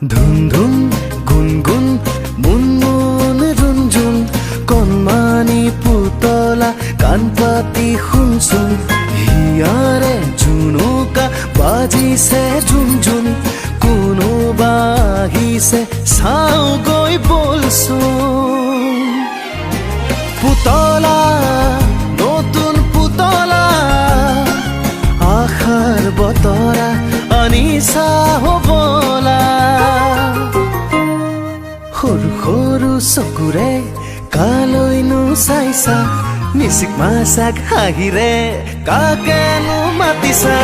ধুন ধুন গুনগুন মুনমুন ৰুনঝুন কণমানি পুতলা কাণ পাতি শুনচোন হিয়াৰে জুনুকা বাজিছে ঝুনঝুন কোনোবা আহিছে চাওগৈ বলচোন পুতলা নতুন পুতলা আশাৰ বতৰা আনিছা হবলা সৰু সৰু চকুৰে কালৈনো চাইছা মিচিক মাছাক হাঁহিৰে কাকেনো মাতিছা